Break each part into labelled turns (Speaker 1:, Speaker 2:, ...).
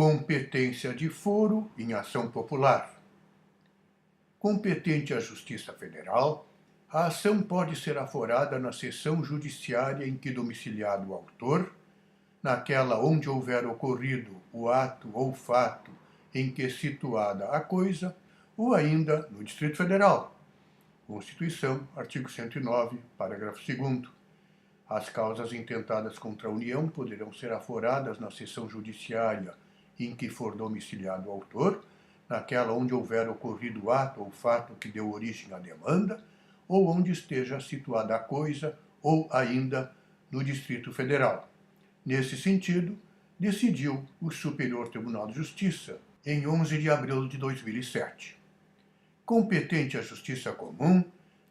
Speaker 1: Competência de foro em ação popular. Competente à Justiça Federal, a ação pode ser aforada na seção judiciária em que domiciliado o autor, naquela onde houver ocorrido o ato ou fato em que situada a coisa, ou ainda no Distrito Federal. Constituição, artigo 109, parágrafo 2º. As causas intentadas contra a União poderão ser aforadas na seção judiciária em que for domiciliado o autor, naquela onde houver ocorrido o ato ou fato que deu origem à demanda, ou onde esteja situada a coisa, ou ainda no Distrito Federal. Nesse sentido, decidiu o Superior Tribunal de Justiça em 11 de abril de 2007. Competente à Justiça Comum,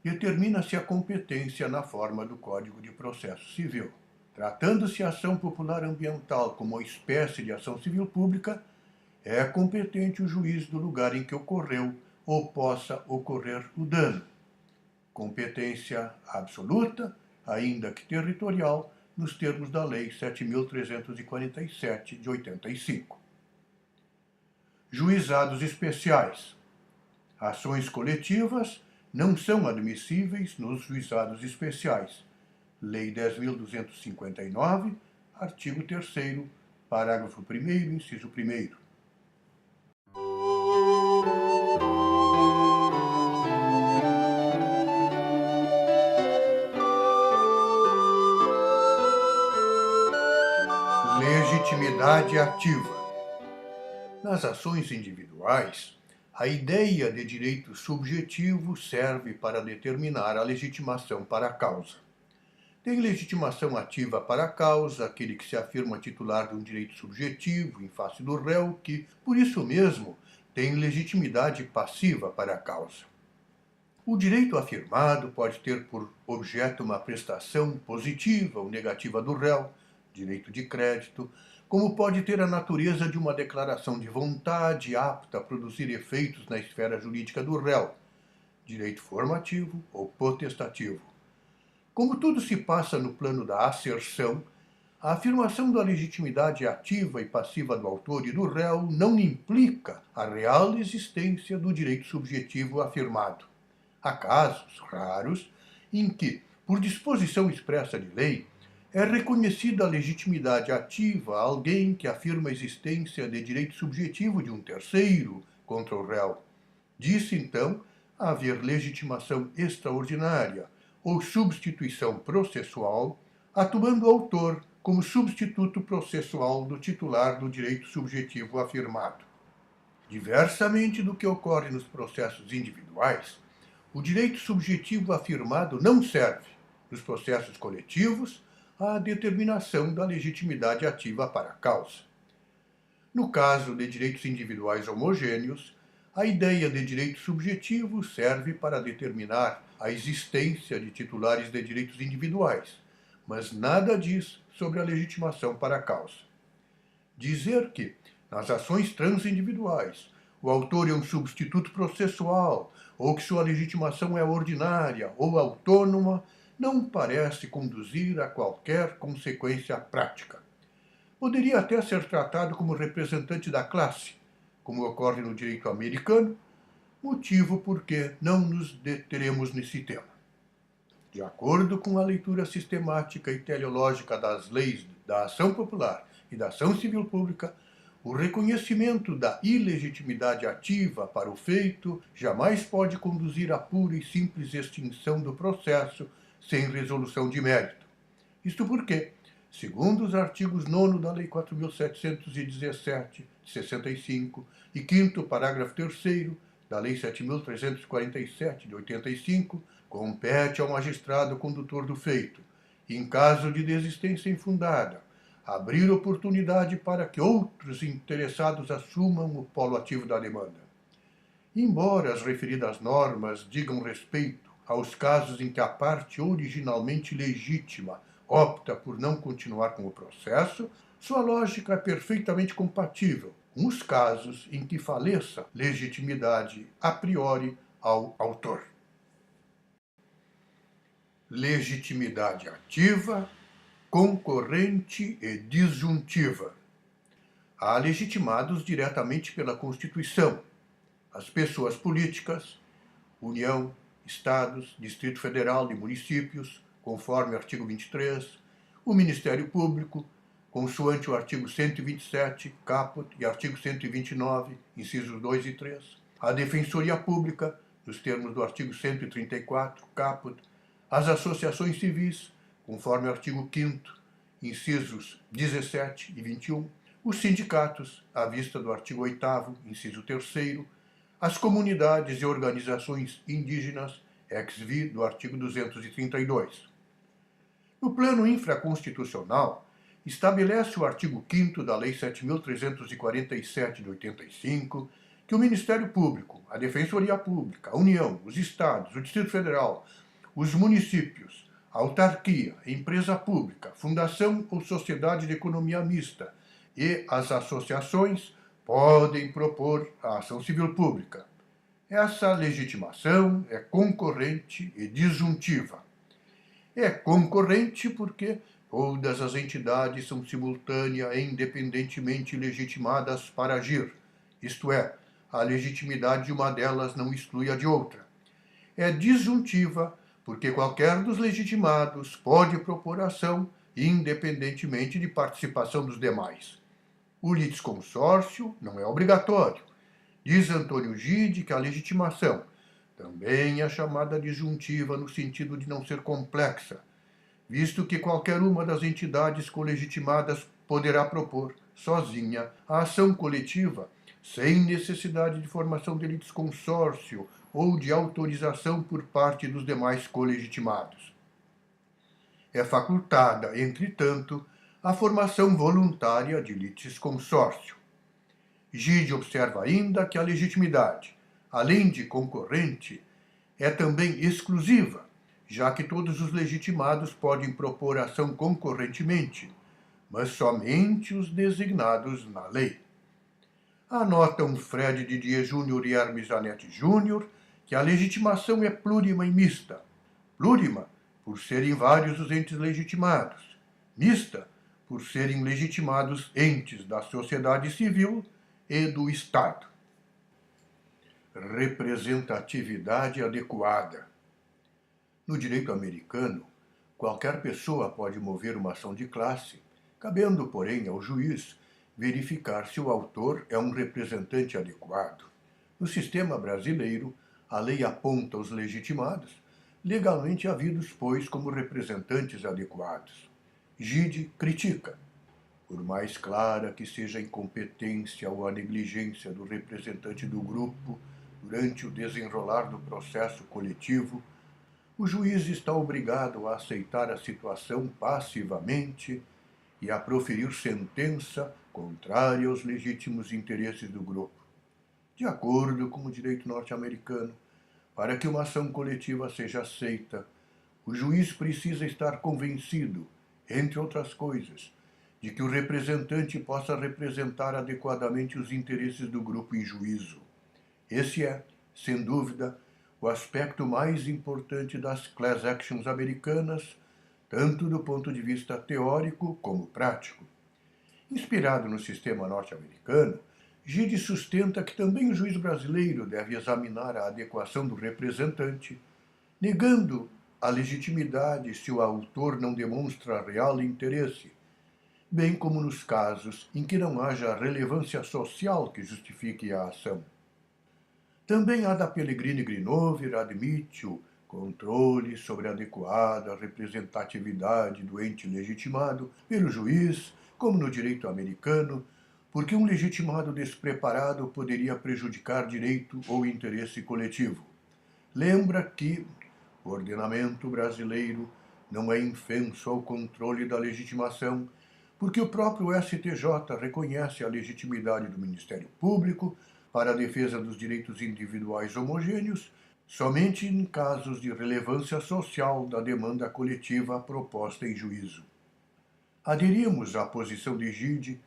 Speaker 1: determina-se a competência na forma do Código de Processo Civil. Tratando-se a ação popular ambiental como espécie de ação civil pública, é competente o juiz do lugar em que ocorreu ou possa ocorrer o dano. Competência absoluta, ainda que territorial, nos termos da Lei 7.347, de 85. Juizados especiais. Ações coletivas não são admissíveis nos juizados especiais. Lei 10.259, artigo 3º, parágrafo 1º, inciso 1º. Legitimidade ativa. Nas ações individuais, a ideia de direito subjetivo serve para determinar a legitimação para a causa. Tem legitimação ativa para a causa aquele que se afirma titular de um direito subjetivo em face do réu que, por isso mesmo, tem legitimidade passiva para a causa. O direito afirmado pode ter por objeto uma prestação positiva ou negativa do réu, direito de crédito, como pode ter a natureza de uma declaração de vontade apta a produzir efeitos na esfera jurídica do réu, direito formativo ou potestativo. Como tudo se passa no plano da asserção, a afirmação da legitimidade ativa e passiva do autor e do réu não implica a real existência do direito subjetivo afirmado. Há casos raros em que, por disposição expressa de lei, é reconhecida a legitimidade ativa a alguém que afirma a existência de direito subjetivo de um terceiro contra o réu. Diz-se, então, haver legitimação extraordinária ou substituição processual, atuando o autor como substituto processual do titular do direito subjetivo afirmado. Diversamente do que ocorre nos processos individuais, o direito subjetivo afirmado não serve, nos processos coletivos, à determinação da legitimidade ativa para a causa. No caso de direitos individuais homogêneos, a ideia de direito subjetivo serve para determinar a existência de titulares de direitos individuais, mas nada diz sobre a legitimação para a causa. Dizer que, nas ações transindividuais, o autor é um substituto processual, ou que sua legitimação é ordinária ou autônoma, não parece conduzir a qualquer consequência prática. Poderia até ser tratado como representante da classe, como ocorre no direito americano, motivo por que não nos deteremos nesse tema. De acordo com a leitura sistemática e teleológica das leis da ação popular e da ação civil pública, o reconhecimento da ilegitimidade ativa para o feito jamais pode conduzir à pura e simples extinção do processo sem resolução de mérito. Isto porque, segundo os artigos 9º da Lei 4.717, de 65, e 5º, parágrafo 3º, da Lei 7.347, de 85, compete ao magistrado condutor do feito, em caso de desistência infundada, abrir oportunidade para que outros interessados assumam o polo ativo da demanda. Embora as referidas normas digam respeito aos casos em que a parte originalmente legítima opta por não continuar com o processo, sua lógica é perfeitamente compatível com os casos em que faleça legitimidade a priori ao autor. Legitimidade ativa, concorrente e disjuntiva. há legitimados diretamente pela Constituição, as pessoas políticas, União, Estados, Distrito Federal e municípios, conforme o artigo 23, o Ministério Público, consoante o artigo 127, caput, e artigo 129, incisos 2 e 3, a Defensoria Pública, nos termos do artigo 134, caput, as associações civis, conforme o artigo 5º, incisos 17 e 21, os sindicatos, à vista do artigo 8º, inciso 3º, as comunidades e organizações indígenas, ex-vi do artigo 232. No plano infraconstitucional, estabelece o artigo 5º da Lei 7.347 de 85, que o Ministério Público, a Defensoria Pública, a União, os Estados, o Distrito Federal, os municípios, a autarquia, a empresa pública, fundação ou sociedade de economia mista e as associações podem propor a ação civil pública. Essa legitimação é concorrente e disjuntiva. É concorrente porque todas as entidades são simultânea e independentemente legitimadas para agir, isto é, a legitimidade de uma delas não exclui a de outra. É disjuntiva porque qualquer dos legitimados pode propor ação independentemente de participação dos demais. O litisconsórcio não é obrigatório. Diz Antônio Gide que a legitimação também é chamada disjuntiva no sentido de não ser complexa, visto que qualquer uma das entidades colegitimadas poderá propor, sozinha, a ação coletiva, sem necessidade de formação de litisconsórcio ou de autorização por parte dos demais colegitimados. É facultada, entretanto, a formação voluntária de litisconsórcio. Gide observa ainda que a legitimidade, além de concorrente, é também exclusiva, já que todos os legitimados podem propor ação concorrentemente, mas somente os designados na lei. Anotam Fred Didier Júnior e Hermes Zanetti Júnior que a legitimação é plurima e mista. Plurima, por serem vários os entes legitimados. Mista, por serem legitimados entes da sociedade civil e do Estado. Representatividade adequada. No direito americano, qualquer pessoa pode mover uma ação de classe, cabendo, porém, ao juiz verificar se o autor é um representante adequado. No sistema brasileiro, a lei aponta os legitimados, legalmente havidos, pois, como representantes adequados. Gide critica. Por mais clara que seja a incompetência ou a negligência do representante do grupo durante o desenrolar do processo coletivo, o juiz está obrigado a aceitar a situação passivamente e a proferir sentença contrária aos legítimos interesses do grupo. De acordo com o direito norte-americano, para que uma ação coletiva seja aceita, o juiz precisa estar convencido, entre outras coisas, de que o representante possa representar adequadamente os interesses do grupo em juízo. Esse é, sem dúvida, o aspecto mais importante das class actions americanas, tanto do ponto de vista teórico como prático. Inspirado no sistema norte-americano, Gide sustenta que também o juiz brasileiro deve examinar a adequação do representante, negando a legitimidade se o autor não demonstra real interesse, bem como nos casos em que não haja relevância social que justifique a ação. Também a da Pellegrini Grinover admite o controle sobre a adequada representatividade do ente legitimado pelo juiz, como no direito americano, porque um legitimado despreparado poderia prejudicar direito ou interesse coletivo. Lembra que o ordenamento brasileiro não é infenso ao controle da legitimação, porque o próprio STJ reconhece a legitimidade do Ministério Público para a defesa dos direitos individuais homogêneos somente em casos de relevância social da demanda coletiva proposta em juízo. Aderimos à posição de Gide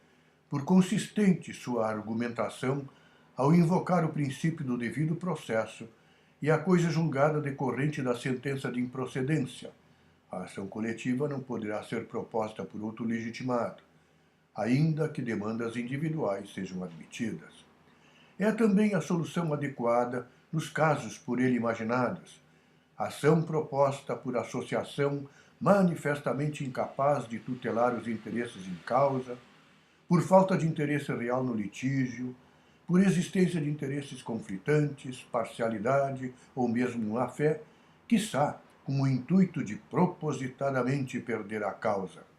Speaker 1: por consistente sua argumentação ao invocar o princípio do devido processo e a coisa julgada decorrente da sentença de improcedência. A ação coletiva não poderá ser proposta por outro legitimado. ainda que demandas individuais sejam admitidas. É também a solução adequada nos casos por ele imaginados, ação proposta por associação manifestamente incapaz de tutelar os interesses em causa, por falta de interesse real no litígio, por existência de interesses conflitantes, parcialidade ou mesmo má-fé, quiçá com o intuito de propositadamente perder a causa.